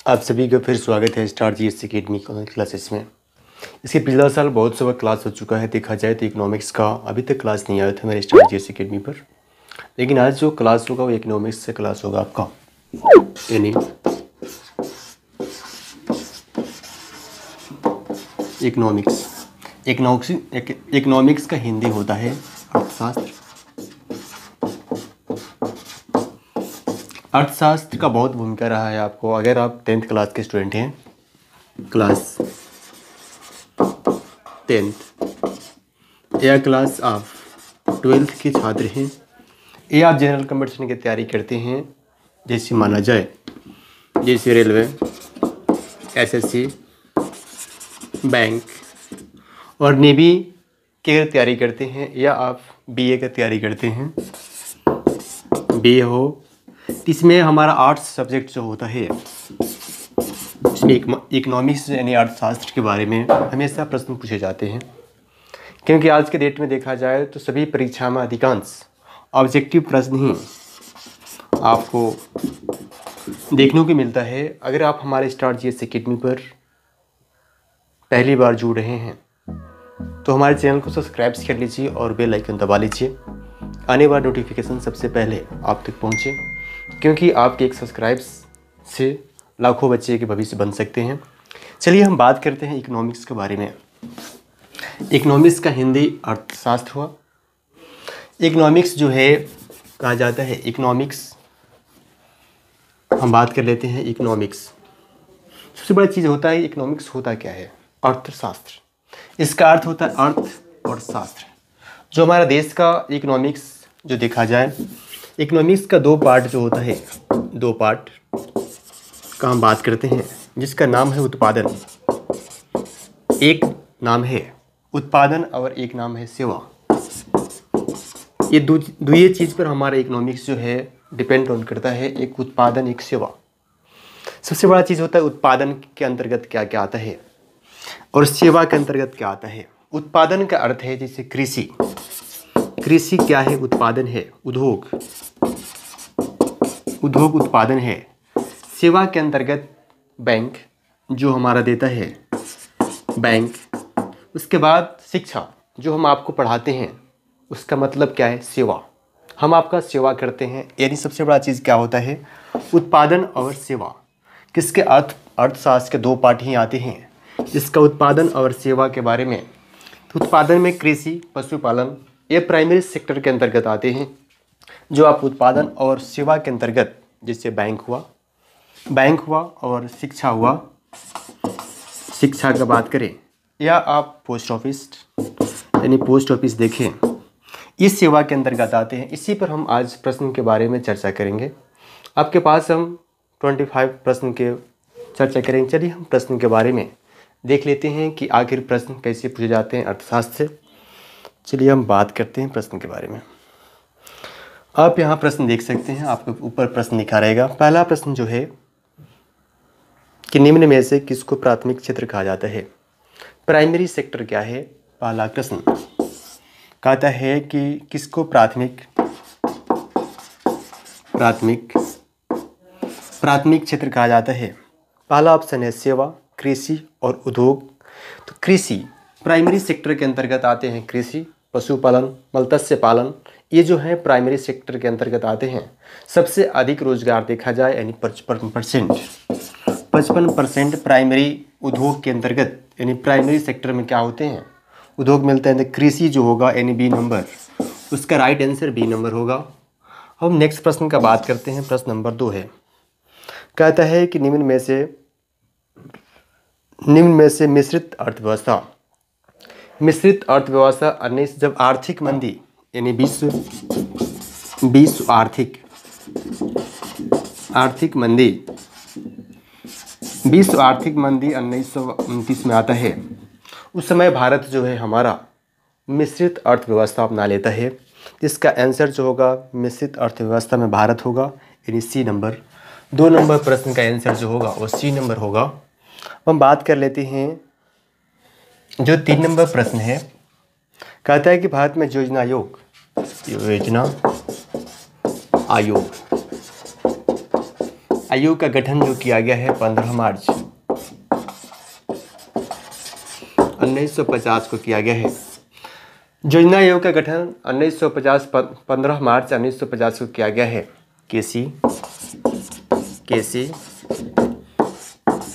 आप सभी का फिर स्वागत है स्टार जीएस अकेडमी क्लासेस में। इसके पिछला साल बहुत सा क्लास हो चुका है। देखा जाए तो इकोनॉमिक्स का अभी तक क्लास नहीं आया था मेरे स्टार जीएस अकेडमी पर, लेकिन आज जो क्लास होगा वो इकोनॉमिक्स से क्लास होगा आपका। यानी इकोनॉमिक्स का हिंदी होता है अर्थशास्त्र। अर्थशास्त्र का बहुत भूमिका रहा है आपको। अगर आप 10th क्लास के स्टूडेंट हैं, क्लास 10th या क्लास आप 12th के छात्र हैं, या आप जनरल कंपटीशन की तैयारी करते हैं, जैसे माना जाए जैसे रेलवे, एसएससी, बैंक और नेवी की अगर तैयारी करते हैं, या आप बीए की तैयारी करते हैं, बीए हो, इसमें हमारा आर्ट्स सब्जेक्ट जो होता है इसमें इकोनॉमिक्स यानी अर्थशास्त्र के बारे में हमेशा प्रश्न पूछे जाते हैं। क्योंकि आज के डेट में देखा जाए तो सभी परीक्षा में अधिकांश ऑब्जेक्टिव प्रश्न ही आपको देखने को मिलता है। अगर आप हमारे स्टार जीएस अकेडमी पर पहली बार जुड़ रहे हैं तो हमारे चैनल को सब्सक्राइब कर लीजिए और बेल आइकन दबा लीजिए, आने वाला नोटिफिकेशन सबसे पहले आप तक पहुंचे, क्योंकि आपके एक सब्सक्राइब से लाखों बच्चे के भविष्य बन सकते हैं। चलिए हम बात करते हैं इकोनॉमिक्स के बारे में। इकोनॉमिक्स का हिंदी अर्थशास्त्र हुआ। इकोनॉमिक्स जो है कहा जाता है, इकोनॉमिक्स हम बात कर लेते हैं। इकोनॉमिक्स सबसे बड़ी चीज़ होता है। इकोनॉमिक्स होता क्या है? अर्थशास्त्र। इसका अर्थ होता है अर्थ और शास्त्र। जो हमारा देश का इकोनॉमिक्स जो देखा जाए, इकोनॉमिक्स का दो पार्ट जो होता है, दो पार्ट का हम बात करते हैं, जिसका नाम है उत्पादन। एक नाम है उत्पादन और एक नाम है सेवा। ये दो ये चीज़ पर हमारा इकोनॉमिक्स जो है डिपेंड ऑन करता है, एक उत्पादन एक सेवा। सबसे बड़ा चीज़ होता है उत्पादन के अंतर्गत क्या क्या आता है और सेवा के अंतर्गत क्या आता है। उत्पादन का अर्थ है जैसे कृषि। कृषि क्या है? उत्पादन है। उद्योग, उद्योग उत्पादन है। सेवा के अंतर्गत बैंक जो हमारा देता है, बैंक। उसके बाद शिक्षा जो हम आपको पढ़ाते हैं, उसका मतलब क्या है? सेवा। हम आपका सेवा करते हैं। यानी सबसे बड़ा चीज़ क्या होता है? उत्पादन और सेवा। किसके अर्थशास्त्र के दो पार्ट ही आते हैं, जिसका उत्पादन और सेवा के बारे में। तो उत्पादन में कृषि, पशुपालन, ये प्राइमरी सेक्टर के अंतर्गत आते हैं। जो आप उत्पादन और सेवा के अंतर्गत, जैसे बैंक हुआ और शिक्षा हुआ। शिक्षा का बात करें, या आप पोस्ट ऑफिस यानी पोस्ट ऑफिस देखें, इस सेवा के अंतर्गत आते हैं। इसी पर हम आज प्रश्न के बारे में चर्चा करेंगे। आपके पास हम 25 प्रश्न के चर्चा करेंगे। चलिए हम प्रश्न के बारे में देख लेते हैं कि आखिर प्रश्न कैसे पूछे जाते हैं अर्थशास्त्र से। चलिए हम बात करते हैं प्रश्न के बारे में। आप यहाँ प्रश्न देख सकते हैं, आपके ऊपर प्रश्न लिखा रहेगा। पहला प्रश्न जो है कि निम्न में से किसको प्राथमिक क्षेत्र कहा जाता है? प्राइमरी सेक्टर क्या है? पहला प्रश्न कहता है कि किसको प्राथमिक क्षेत्र कहा जाता है? पहला ऑप्शन है सेवा, कृषि और उद्योग। तो कृषि प्राइमरी सेक्टर के अंतर्गत आते हैं। कृषि, पशुपालन, मत्स्य पालन, ये जो है प्राइमरी सेक्टर के अंतर्गत आते हैं। सबसे अधिक रोजगार देखा जाए यानी 55% प्राइमरी उद्योग के अंतर्गत, यानी प्राइमरी सेक्टर में क्या होते हैं? उद्योग मिलते हैं। कृषि जो होगा यानी बी नंबर, उसका राइट आंसर बी नंबर होगा। हम नेक्स्ट प्रश्न का बात करते हैं। प्रश्न नंबर 2 है, कहता है कि निम्न में से मिश्रित अर्थव्यवस्था। मिश्रित अर्थव्यवस्था अन्य जब आर्थिक मंदी यानी विश्व आर्थिक मंदी 1929 में आता है। उस समय भारत जो है हमारा मिश्रित अर्थव्यवस्था अपना लेता है। इसका आंसर जो होगा मिश्रित अर्थव्यवस्था में भारत होगा, यानी सी नंबर। 2 नंबर प्रश्न का आंसर जो होगा वो सी नंबर होगा। हम बात कर लेते हैं जो 3 नंबर प्रश्न है। कहता है कि भारत में योजना आयोग आयोग का गठन जो किया गया है 15 मार्च 1950 को किया गया है। योजना आयोग का गठन 15 मार्च 1950 को किया गया है। केसी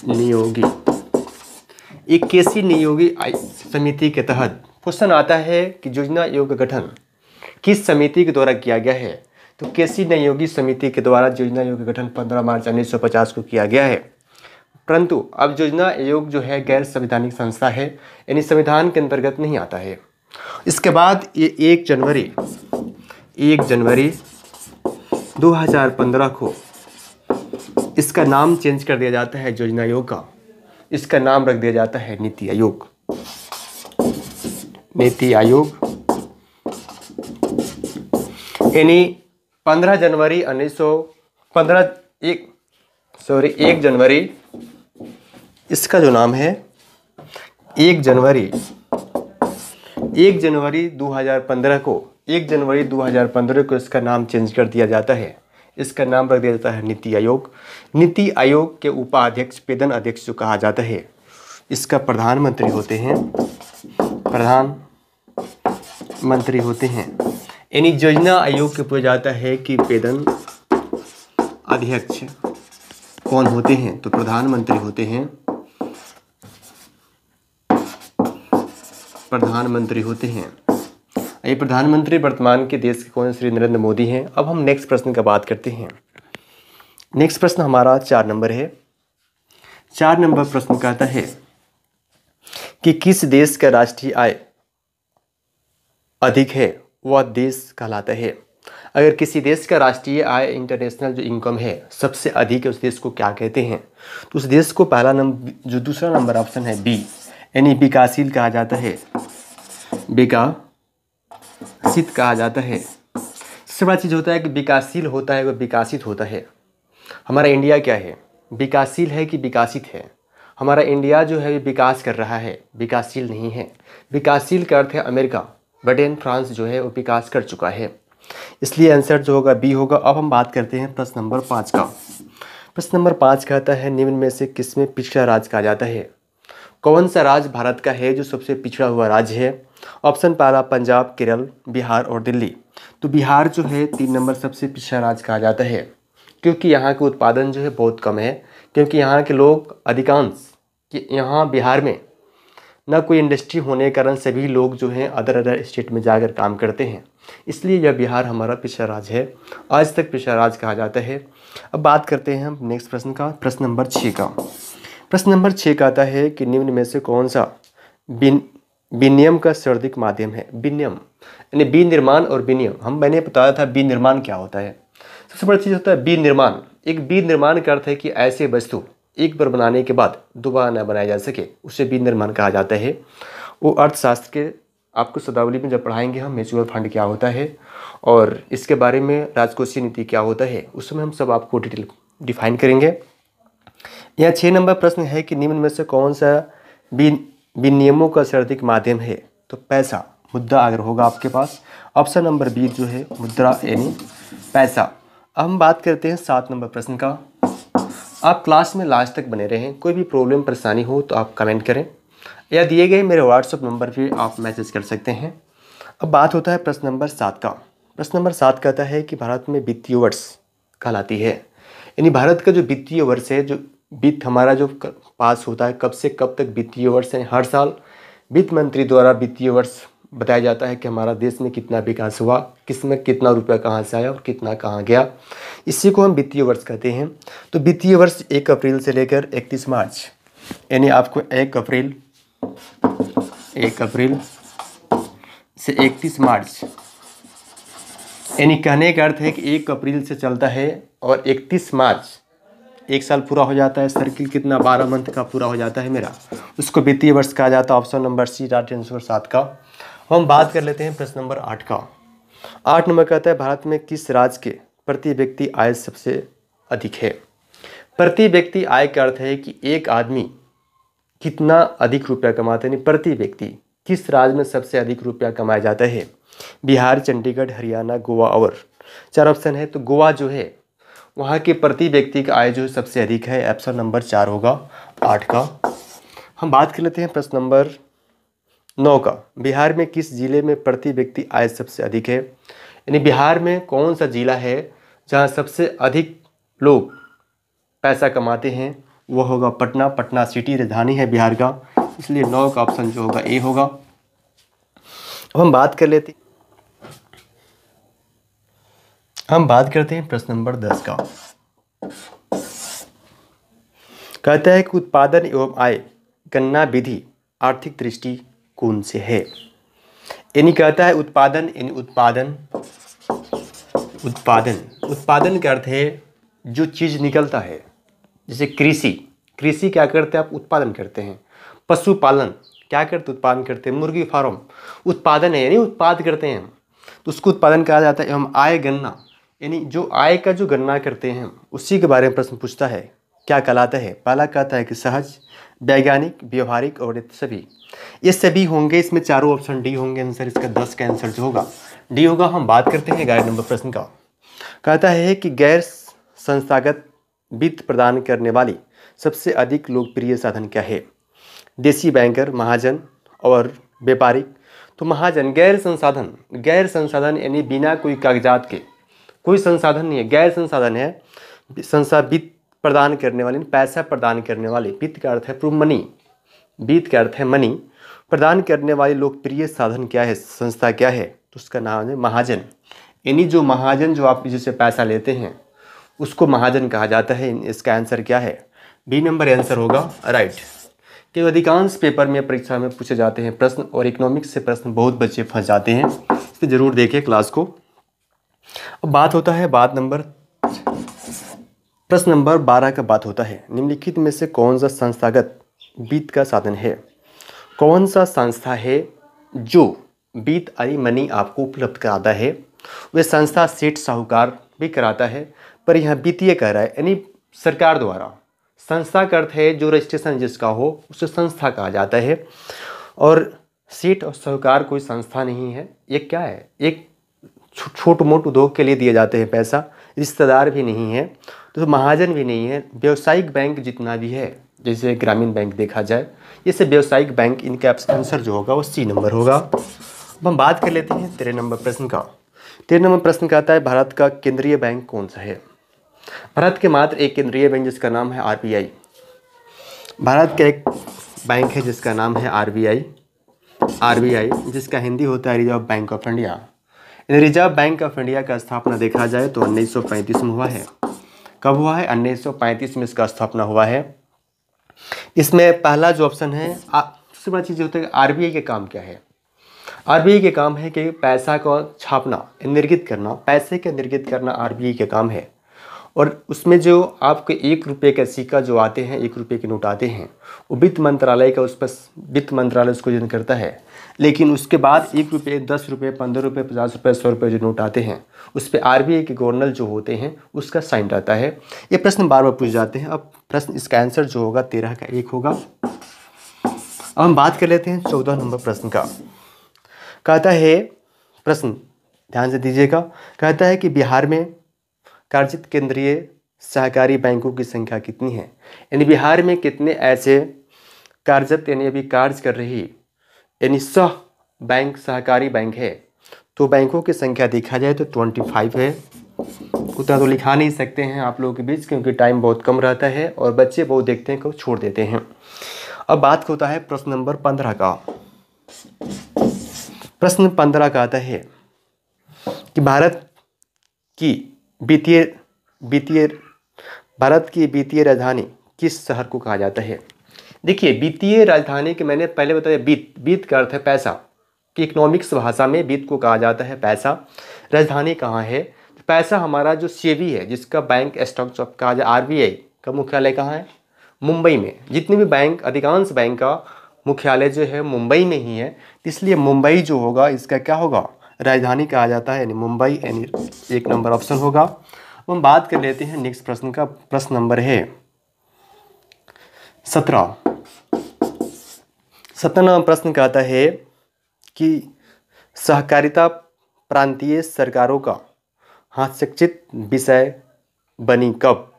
नियोगी, एक केसी नियोगी समिति के तहत क्वेश्चन आता है कि योजना आयोग का गठन किस समिति के द्वारा किया गया है। तो केसी नियोगी समिति के द्वारा योजना आयोग का गठन 15 मार्च 1950 को किया गया है। परंतु अब योजना आयोग जो है गैर संवैधानिक संस्था है, यानी संविधान के अंतर्गत नहीं आता है। इसके बाद ये 1 जनवरी 2015 को इसका नाम चेंज कर दिया जाता है योजना आयोग का। इसका नाम रख दिया जाता है नीति आयोग। यानी 1 जनवरी इसका जो नाम है 1 जनवरी 2015 को इसका नाम चेंज कर दिया जाता है। इसका नाम रख दिया जाता है नीति आयोग। नीति आयोग के उपाध्यक्ष पेदन अध्यक्ष जो कहा जाता है, इसका प्रधानमंत्री होते हैं। यानी योजना आयोग के पूछा जाता है कि पेदन अध्यक्ष कौन होते हैं, तो प्रधानमंत्री होते हैं। ये प्रधानमंत्री वर्तमान के देश के कौन, श्री नरेंद्र मोदी हैं। अब हम नेक्स्ट प्रश्न का बात करते हैं। नेक्स्ट प्रश्न हमारा 4 नंबर है। 4 नंबर प्रश्न कहता है कि किस देश का राष्ट्रीय आय अधिक है, वह देश कहलाता है। अगर किसी देश का राष्ट्रीय आय, इंटरनेशनल जो इनकम है सबसे अधिक है, उस देश को क्या कहते हैं। तो उस देश को पहला नंबर, जो दूसरा नंबर ऑप्शन है बी, यानी विकासशील कहा जाता है। विकसित कहा जाता है। सबसे बड़ा चीज़ होता है कि विकासशील होता है वह विकासित होता है। हमारा इंडिया क्या है, विकासशील है कि विकासित है। हमारा इंडिया जो है विकास कर रहा है, विकासशील नहीं है। विकासशील का अर्थ है अमेरिका, ब्रिटेन, फ्रांस जो है वो विकास कर चुका है। इसलिए आंसर जो होगा बी होगा। अब हम बात करते हैं प्रश्न नंबर 5 का। प्रश्न नंबर 5 कहता है निम्न में से किसमें पिछड़ा राज्य कहा जाता है। कौन सा राज्य भारत का है जो सबसे पिछड़ा हुआ राज्य है। ऑप्शन पहला पंजाब, केरल, बिहार और दिल्ली। तो बिहार जो है 3 नंबर सबसे पिछड़ा राज्य कहा जाता है, क्योंकि यहाँ के उत्पादन जो है बहुत कम है। क्योंकि यहाँ के लोग अधिकांश कि यहाँ बिहार में ना कोई इंडस्ट्री होने के कारण सभी लोग जो हैं अदर स्टेट में जाकर काम करते हैं। इसलिए यह बिहार हमारा पिछड़ा राज्य है, आज तक पिछड़ा राज्य कहा जाता है। अब बात करते हैं हम नेक्स्ट प्रश्न का, प्रश्न नंबर 6 का। प्रश्न नंबर 6 का आता है कि निम्न में से कौन सा विनियम का सर्वाधिक माध्यम है। विनियम यानी विनिर्माण और विनियम। मैंने बताया था विनिर्माण क्या होता है। सबसे बड़ा चीज़ होता है विनिर्माण। एक विनिर्माण का अर्थ है कि ऐसे वस्तु एक बार बनाने के बाद दोबारा न बनाया जा सके, उसे विनिर्माण कहा जाता है। वो अर्थशास्त्र के आपको शब्दावली में जब पढ़ाएंगे हम म्यूचुअल फंड क्या होता है और इसके बारे में राजकोषीय नीति क्या होता है, उसमें हम सब आपको डिटेल डिफाइन करेंगे। यहाँ 6 नंबर प्रश्न है कि निम्न में से कौन सा विनियमों का सर्वाधिक माध्यम है। तो पैसा, मुद्रा अगर होगा आपके पास, ऑप्शन नंबर बी जो है मुद्रा यानी पैसा। अब हम बात करते हैं 7 नंबर प्रश्न का। आप क्लास में लास्ट तक बने रहें। कोई भी प्रॉब्लम परेशानी हो तो आप कमेंट करें या दिए गए मेरे व्हाट्सएप नंबर पे आप मैसेज कर सकते हैं। अब बात होता है प्रश्न नंबर 7 का। प्रश्न नंबर 7 कहता है कि भारत में वित्तीय वर्ष कहलाती है। यानी भारत का जो वित्तीय वर्ष है, जो वित्त हमारा जो पास होता है, कब से कब तक वित्तीय वर्ष है। हर साल वित्त मंत्री द्वारा वित्तीय वर्ष बताया जाता है कि हमारा देश में कितना विकास हुआ, किस में कितना रुपया कहाँ से आया और कितना कहाँ गया। इसी को हम वित्तीय वर्ष कहते हैं। तो वित्तीय वर्ष 1 अप्रैल से लेकर 31 मार्च, यानी आपको 1 अप्रैल से 31 मार्च, यानी कहने का अर्थ है कि 1 अप्रैल से चलता है और 31 मार्च 1 साल पूरा हो जाता है। सर्किल कितना 12 मंथ का पूरा हो जाता है मेरा, उसको वित्तीय वर्ष कहा जाता है। Option number C right answer 7 का। हम बात कर लेते हैं प्रश्न नंबर 8 का। 8 नंबर कहता है भारत में किस राज्य के प्रति व्यक्ति आय सबसे अधिक है। प्रति व्यक्ति आय का अर्थ है कि एक आदमी कितना अधिक रुपया कमाते हैं। प्रति व्यक्ति किस राज्य में सबसे अधिक रुपया कमाया जाता है। बिहार, चंडीगढ़, हरियाणा, गोवा और 4 ऑप्शन है। तो गोवा जो है वहाँ के प्रति व्यक्ति का आय जो सबसे अधिक है, ऑप्शन नंबर 4 होगा 8 का। हम बात कर लेते हैं प्रश्न नंबर 9 का। बिहार में किस जिले में प्रति व्यक्ति आय सबसे अधिक है? यानी बिहार में कौन सा जिला है जहाँ सबसे अधिक लोग पैसा कमाते हैं? वो होगा पटना। पटना सिटी राजधानी है बिहार का, इसलिए 9 का ऑप्शन जो होगा ए होगा। अब हम बात करते हैं प्रश्न नंबर 10 का। कहता है कि उत्पादन एवं आय गणना विधि आर्थिक दृष्टिकोण से है। यानी कहता है उत्पादन उत्पादन का अर्थ है जो चीज़ निकलता है। जैसे कृषि क्या करते हैं आप? उत्पादन करते हैं। पशुपालन क्या करते? उत्पादन करते हैं। मुर्गी फार्म उत्पादन है, यानी उत्पाद करते हैं हम, तो उसको उत्पादन कहा जाता है। एवं आय गणना यानी जो आय का जो गणना करते हैं उसी के बारे में प्रश्न पूछता है, क्या कहलाता है? पहला कहता है कि सहज, वैज्ञानिक, व्यवहारिक और सभी। ये सभी होंगे, इसमें चारों ऑप्शन डी होंगे। आंसर इसका 10 का आंसर जो होगा डी होगा। हम बात करते हैं 11 नंबर प्रश्न का। कहता है कि गैर संस्थागत वित्त प्रदान करने वाली सबसे अधिक लोकप्रिय साधन क्या है? देसी बैंकर, महाजन और व्यापारिक। तो महाजन। गैर संसाधन यानी बिना कोई कागजात के, कोई संसाधन नहीं है, गैर संसाधन है। वित्त प्रदान करने वाले, पैसा प्रदान करने वाले। वित्त का अर्थ है मनी, वित्त का अर्थ है मनी। प्रदान करने वाली लोकप्रिय साधन क्या है, संस्था क्या है? तो उसका नाम है महाजन। यानी जो महाजन, जो आप जिससे पैसा लेते हैं उसको महाजन कहा जाता है। इसका आंसर क्या है? बी नंबर आंसर होगा राइट। कि अधिकांश पेपर में, परीक्षा में पूछे जाते हैं प्रश्न, और इकोनॉमिक्स से प्रश्न बहुत बच्चे फंस जाते हैं, इसलिए ज़रूर देखें क्लास को। अब बात होता है प्रश्न नंबर 12 का बात होता है, निम्नलिखित में से कौन सा संस्थागत वित्त का साधन है? कौन सा संस्था है जो वित्त यानी मनी आपको उपलब्ध कराता है? वह संस्था सेठ साहूकार भी कराता है, पर यहाँ वित्तीय कह रहा है, यानी सरकार द्वारा। संस्था का अर्थ है जो रजिस्ट्रेशन जिसका हो उसे संस्था कहा जाता है। और सेठ और साहूकार कोई संस्था नहीं है, ये क्या है? एक छोट मोट उद्योग के लिए दिए जाते हैं पैसा। रिश्तेदार भी नहीं है, तो महाजन भी नहीं है। व्यावसायिक बैंक जितना भी है, जैसे ग्रामीण बैंक देखा जाए, ये सब व्यावसायिक बैंक। इनका आंसर जो होगा वो सी नंबर होगा। अब हम बात कर लेते हैं 13 नंबर प्रश्न का। 13 नंबर प्रश्न कहता है भारत का केंद्रीय बैंक कौन सा है? भारत के मात्र एक केंद्रीय बैंक जिसका नाम है आरबीआई। भारत का एक बैंक है जिसका नाम है आरबीआई, जिसका हिंदी होता है reserve bank of India. Reserve bank of India का स्थापना देखा जाए तो 1935 में हुआ है। कब हुआ है? 1935 में इसका स्थापना हुआ है। इसमें पहला जो ऑप्शन है, सबसे बड़ी चीज़ होता है आरबीआई के काम क्या है? आरबीआई के काम है कि पैसा को छापना, निर्गत करना, पैसे के निर्गत करना आरबीआई के काम है। और उसमें जो आपके 1 रुपये का सिक्का जो आते हैं, 1 रुपये के नोट आते हैं, वो वित्त मंत्रालय का, उस पर वित्त मंत्रालय उसको जन करता है। लेकिन उसके बाद 1 रुपये, 10 रुपये, 15 रुपये, 50 रुपये, 100 रुपये जो नोट आते हैं, उस पर आरबीआई के गवर्नर जो होते हैं उसका साइन रहता है। ये प्रश्न बार बार पूछ जाते हैं। अब प्रश्न इसका आंसर जो होगा 13 का 1 होगा। अब हम बात कर लेते हैं 14 नंबर प्रश्न का। कहता है, प्रश्न ध्यान से दीजिएगा, कहता है कि बिहार में कार्यरत केंद्रीय सहकारी बैंकों की संख्या कितनी है? यानी बिहार में कितने ऐसे कार्यरत, यानी अभी कार्य कर रही, यानी सहकारी बैंक है? तो बैंकों की संख्या देखा जाए तो 25 है। उतना तो लिखा नहीं सकते हैं आप लोगों के बीच, क्योंकि टाइम बहुत कम रहता है और बच्चे बहुत देखते हैं को छोड़ देते हैं। अब बात होता है प्रश्न नंबर 15 का। प्रश्न 15 का आता है कि भारत की वित्तीय राजधानी किस शहर को कहा जाता है? देखिए, वित्तीय राजधानी के मैंने पहले बताया, वित्त का अर्थ है पैसा, कि इकोनॉमिक्स भाषा में वित्त को कहा जाता है पैसा। राजधानी कहाँ है? पैसा हमारा जो सेबी है, जिसका बैंक स्टॉक कहा जाए, आरबीआई का मुख्यालय कहाँ है? मुंबई में। जितने भी बैंक, अधिकांश बैंक का मुख्यालय जो है मुंबई में ही है, इसलिए मुंबई जो होगा इसका क्या होगा? राजधानी कहा जाता है, यानी मुंबई, यानी 1 नंबर ऑप्शन होगा। हम बात कर लेते हैं नेक्स्ट प्रश्न का। प्रश्न नंबर है 17। 17 नंबर प्रश्न कहता है कि सहकारिता प्रांतीय सरकारों का हस्तक्षेप विषय बनी कब?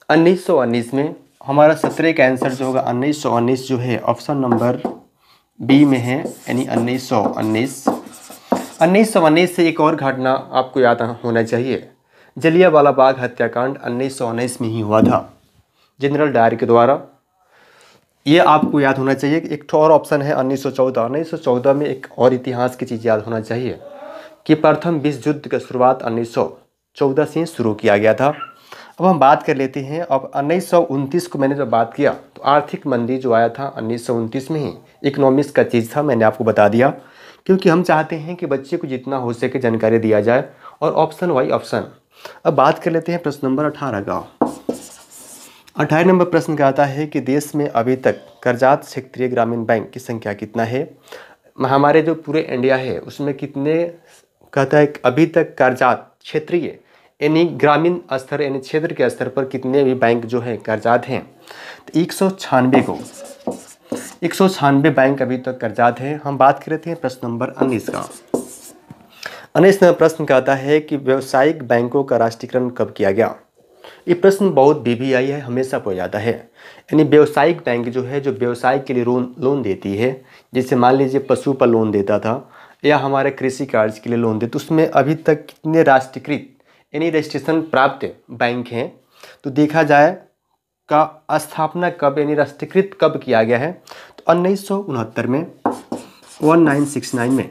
1919 में। हमारा 17 का आंसर जो होगा 1919 जो है ऑप्शन नंबर बी में है, यानी 1919। 1919 से एक और घटना आपको याद होना चाहिए, जलियांवाला बाग हत्याकांड 1919 में ही हुआ था जनरल डायर के द्वारा। ये आपको याद होना चाहिए। एक ठो और ऑप्शन है 1914। 1914 में एक और इतिहास की चीज़ याद होना चाहिए कि प्रथम विश्व युद्ध का शुरुआत 1914 से शुरू किया गया था। अब हम बात कर लेते हैं। अब 1929 को मैंने जब बात किया तो आर्थिक मंदी जो आया था 1929 में ही, इकोनॉमिक्स का चीज़ था, मैंने आपको बता दिया, क्योंकि हम चाहते हैं कि बच्चे को जितना हो सके जानकारी दिया जाए और ऑप्शन वाई ऑप्शन। अब बात कर लेते हैं प्रश्न नंबर 18 का। 18 नंबर प्रश्न का आता है कि देश में अभी तक कर्जात क्षेत्रीय ग्रामीण बैंक की संख्या कितना है? हमारे जो पूरे इंडिया है उसमें कितने, कहता है अभी तक कर्जात क्षेत्रीय यानी ग्रामीण स्तर यानी क्षेत्र के स्तर पर कितने भी बैंक जो है कर्जात हैं? तो 196 बैंक अभी तक कर्जात हैं। हम बात कर रहे थे प्रश्न नंबर 19 का। 19 नंबर प्रश्न का आता है कि व्यावसायिक बैंकों का राष्ट्रीयकरण कब किया गया? ये प्रश्न बहुत BBI है, हमेशा पूछा जाता है। यानी व्यावसायिक बैंक जो है, जो व्यवसाय के लिए लोन देती है, जैसे मान लीजिए पशु पर लोन देता था या हमारे कृषि कार्य के लिए लोन देते, उसमें अभी तक कितने राष्ट्रीयकृत यानी रजिस्ट्रेशन प्राप्त बैंक हैं? तो देखा जाए का स्थापना कब यानी राष्ट्रीयकृत कब किया गया है? तो 1969 में, 1969 में।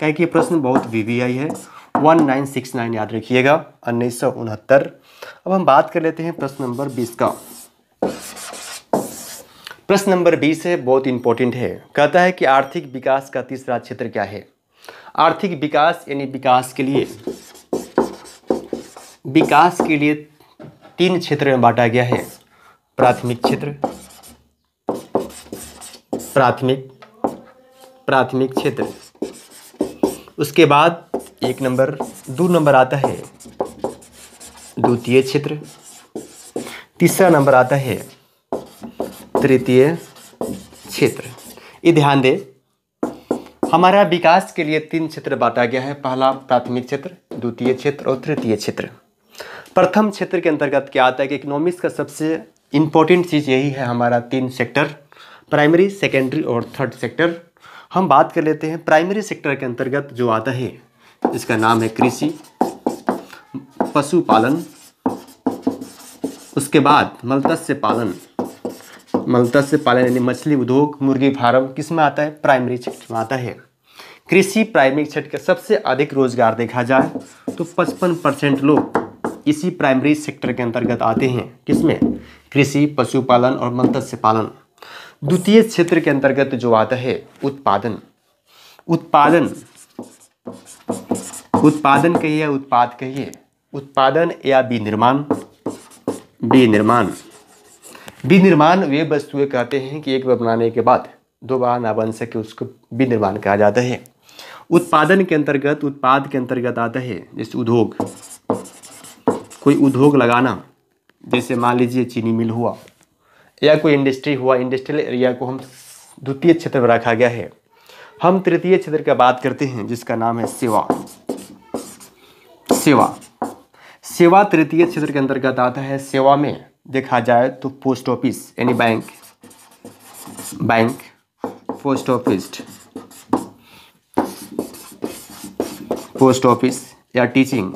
क्या कि प्रश्न बहुत BBI है, 1969 याद रखिएगा, 1969। अब हम बात कर लेते हैं प्रश्न नंबर 20 का। प्रश्न नंबर 20 है, बहुत इंपॉर्टेंट है। कहता है कि आर्थिक विकास का तीसरा क्षेत्र क्या है? आर्थिक विकास यानी विकास के लिए 3 क्षेत्र में बांटा गया है। प्राथमिक क्षेत्र, प्राथमिक क्षेत्र, उसके बाद 2 नंबर आता है द्वितीय क्षेत्र, तीसरा नंबर आता है तृतीय क्षेत्र। ये ध्यान दें, हमारा विकास के लिए 3 क्षेत्र बांटा गया है। पहला प्राथमिक क्षेत्र, द्वितीय क्षेत्र और तृतीय क्षेत्र। प्रथम क्षेत्र के अंतर्गत क्या आता है कि इकोनॉमिक्स का सबसे इम्पोर्टेंट चीज़ यही है, हमारा 3 सेक्टर, प्राइमरी, सेकेंडरी और थर्ड सेक्टर। हम बात कर लेते हैं प्राइमरी सेक्टर के अंतर्गत जो आता है, इसका नाम है कृषि, पशुपालन, उसके बाद मत्स्य पालन यानी मछली उद्योग, मुर्गी फार्म, किस में आता है? प्राइमरी सेक्टर में आता है। कृषि प्राइमरी सेक्टर का सबसे अधिक रोजगार देखा जाए तो 55% लोग इसी प्राइमरी सेक्टर के अंतर्गत आते हैं। किसमें? कृषि, पशुपालन और मत्स्य पालन। द्वितीय क्षेत्र के अंतर्गत जो आता है उत्पादन कहिए, उत्पाद कहिए, उत्पादन या विनिर्माण वे वस्तुएं कहते हैं कि एक बार बनाने के बाद दोबारा ना बन सके, उसको विनिर्माण कहा जाता है। उत्पाद के अंतर्गत आता है जैसे उद्योग, कोई उद्योग लगाना, जैसे मान लीजिए चीनी मिल हुआ या कोई इंडस्ट्री हुआ, इंडस्ट्रियल एरिया को हम द्वितीय क्षेत्र में रखा गया है। हम तृतीय क्षेत्र की बात करते हैं जिसका नाम है सेवा तृतीय क्षेत्र के अंतर्गत आता है। सेवा में देखा जाए तो पोस्ट ऑफिस यानी बैंक, पोस्ट ऑफिस या टीचिंग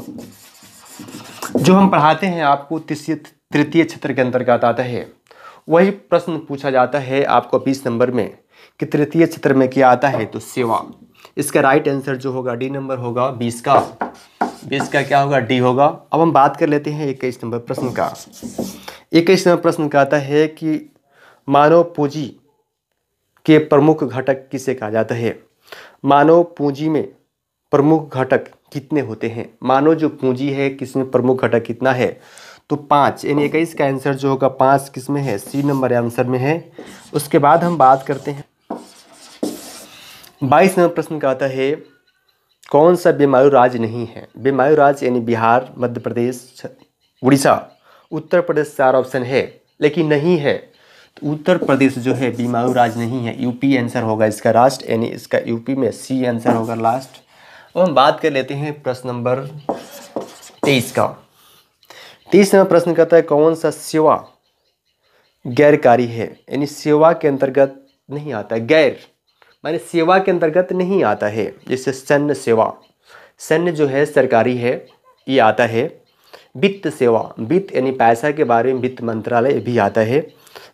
जो हम पढ़ाते हैं आपको तृतीय क्षेत्र के अंतर्गत आता है। वही प्रश्न पूछा जाता है आपको 20 नंबर में कि तृतीय क्षेत्र में क्या आता है? तो सेवा। इसका राइट आंसर जो होगा डी नंबर होगा 20 का क्या होगा? डी होगा। अब हम बात कर लेते हैं 21 नंबर प्रश्न का। 21 नंबर प्रश्न का आता है कि मानव पूंजी के प्रमुख घटक किसे कहा जाता है? मानव पूंजी में प्रमुख घटक कितने होते हैं? मानव जो पूंजी है किसमें प्रमुख घटक कितना है? तो 5, यानी 21 का आंसर जो होगा 5 किस में है? सी नंबर आंसर में है। उसके बाद हम बात करते हैं 22 नंबर प्रश्न का आता है कौन सा बेमायु राज्य नहीं है? बेमायु राज्य यानी बिहार, मध्य प्रदेश, उड़ीसा, उत्तर प्रदेश 4 ऑप्शन है लेकिन नहीं है। तो उत्तर प्रदेश जो है बेमायु राज्य नहीं है, यूपी आंसर होगा इसका लास्ट, यानी इसका यूपी में सी आंसर होगा लास्ट। अब हम बात कर लेते हैं प्रश्न नंबर 23 का। 30 नंबर प्रश्न कहता है कौन सा सेवा गैरकारी है, यानी सेवा के अंतर्गत नहीं आता है। गैर माने सेवा के अंतर्गत नहीं आता है। जैसे सैन्य सेवा, सैन्य जो है सरकारी है, ये आता है। वित्त सेवा, वित्त यानी पैसा के बारे में वित्त मंत्रालय भी आता है।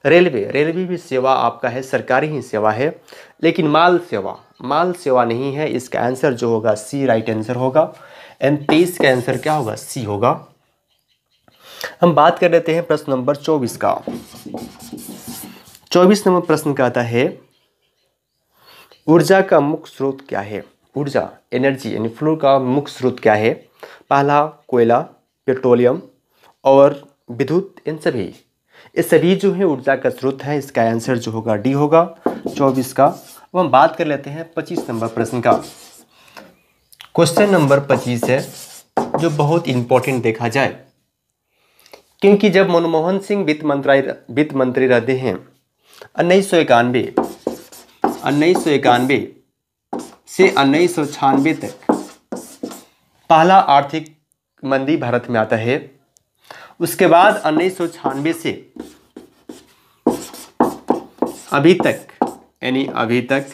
रेलवे, रेलवे भी सेवा आपका है, सरकारी ही सेवा है। लेकिन माल सेवा, माल सेवा नहीं है। इसका आंसर जो होगा सी राइट आंसर होगा। एंड 23 का आंसर क्या होगा, सी होगा। हम बात कर लेते हैं प्रश्न नंबर 24 का। 24 नंबर प्रश्न का आता है ऊर्जा का मुख्य स्रोत क्या है। ऊर्जा, एनर्जी यानी फ्लो का मुख्य स्रोत क्या है। पहला कोयला, पेट्रोलियम और विद्युत, इन सभी, ये सभी जो है ऊर्जा का स्रोत है। इसका आंसर जो होगा डी होगा 24 का। अब हम बात कर लेते हैं 25 नंबर प्रश्न का। क्वेश्चन नंबर 25 है जो बहुत इंपॉर्टेंट देखा जाए, क्योंकि जब मनमोहन सिंह वित्त मंत्री रहते हैं 1991 से 1996 तक पहला आर्थिक मंदी भारत में आता है। उसके बाद 1996 से अभी तक, यानी अभी तक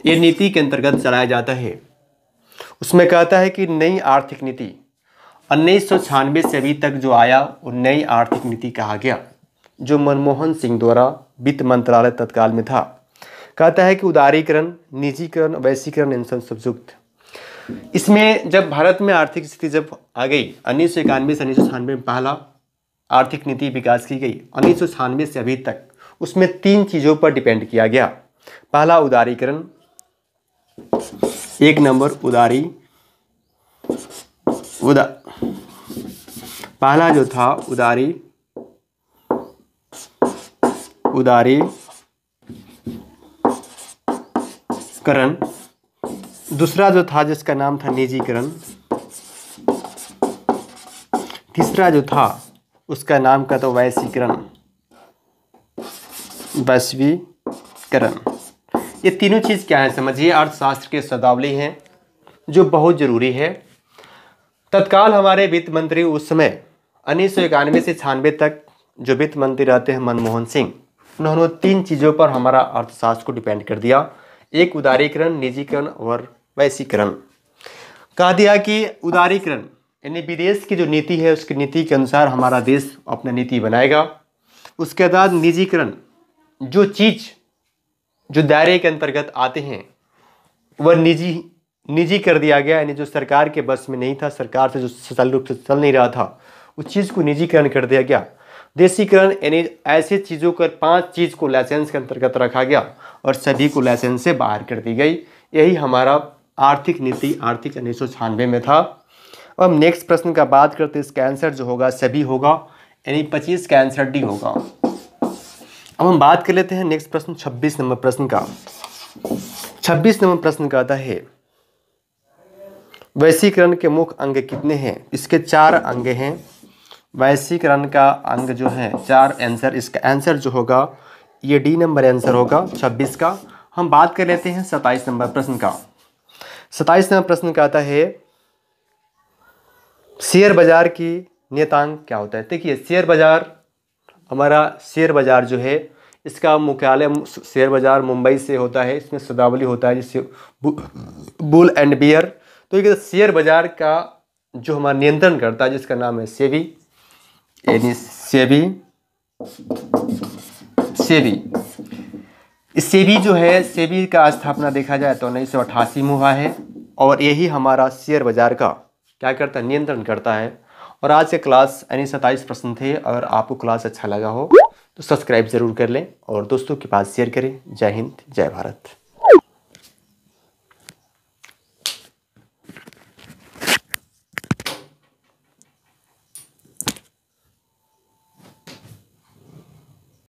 ये नीति के अंतर्गत चलाया जाता है। उसमें कहता है कि नई आर्थिक नीति 1996 से अभी तक जो आया वो नई आर्थिक नीति कहा गया, जो मनमोहन सिंह द्वारा वित्त मंत्रालय तत्काल में था। कहता है कि उदारीकरण, निजीकरण, वैश्वीकरण इन सब युक्त। इसमें जब भारत में आर्थिक स्थिति जब आ गई 1991 से 1996 में पहला आर्थिक नीति विकास की गई, 1996 से अभी तक उसमें 3 चीज़ों पर डिपेंड किया गया। पहला उदारीकरण, 1 नंबर पहला जो था उदारीकरण, दूसरा जो था जिसका नाम था निजीकरण, तीसरा जो था उसका नाम का तो वैश्वीकरण। ये तीनों चीज़ क्या है समझिए, अर्थशास्त्र के शब्दावली हैं जो बहुत ज़रूरी है। तत्काल हमारे वित्त मंत्री उस समय 1991 से 96 तक जो वित्त मंत्री रहते हैं मनमोहन सिंह, उन्होंने 3 चीज़ों पर हमारा अर्थशास्त्र को डिपेंड कर दिया। एक उदारीकरण, निजीकरण और वैश्वीकरण। कहा दिया कि उदारीकरण यानी विदेश की जो नीति है उसकी नीति के अनुसार हमारा देश अपना नीति बनाएगा। उसके बाद निजीकरण, जो चीज़ जो दायरे के अंतर्गत आते हैं वह निजी कर दिया गया, यानी जो सरकार के बस में नहीं था, सरकार से जो सुचारू रूप से चल नहीं रहा था, उस चीज़ को निजीकरण कर दिया गया। देशीकरण यानी ऐसे चीज़ों को 5 चीज़ को लाइसेंस के अंतर्गत रखा गया और सभी को लाइसेंस से बाहर कर दी गई। यही हमारा आर्थिक नीति 1996 में था। अब हम नेक्स्ट प्रश्न का बात करते हैं। इसका आंसर जो होगा सभी होगा, यानी 25 का आंसर डी होगा। अब हम बात कर लेते हैं नेक्स्ट प्रश्न 26 नंबर प्रश्न का। 26 नंबर प्रश्न का आता है वैश्वीकरण के मुख्य अंग कितने हैं। इसके 4 अंग हैं। वैश्वीकरण का अंग जो है 4 आंसर। इसका आंसर जो होगा ये डी नंबर आंसर होगा 26 का। हम बात कर लेते हैं 27 नंबर प्रश्न का। 27 नंबर प्रश्न का आता है शेयर बाजार की नियतांक क्या होता है। देखिए शेयर बाजार, हमारा शेयर बाजार जो है इसका मुख्यालय शेयर बाजार मुंबई से होता है। इसमें शब्दावली होता है जिससे बुल एंड बियर। तो ये शेयर बाजार का जो हमारा नियंत्रण करता है जिसका नाम है सेबी, यानी सेबी जो है, सेबी का स्थापना देखा जाए तो 1988 में हुआ है और यही हमारा शेयर बाजार का क्या करता है, नियंत्रण करता है। और आज के क्लास यानी 27 प्रश्न थे। अगर आपको क्लास अच्छा लगा हो तो सब्सक्राइब जरूर कर लें और दोस्तों के पास शेयर करें। जय हिंद, जय भारत।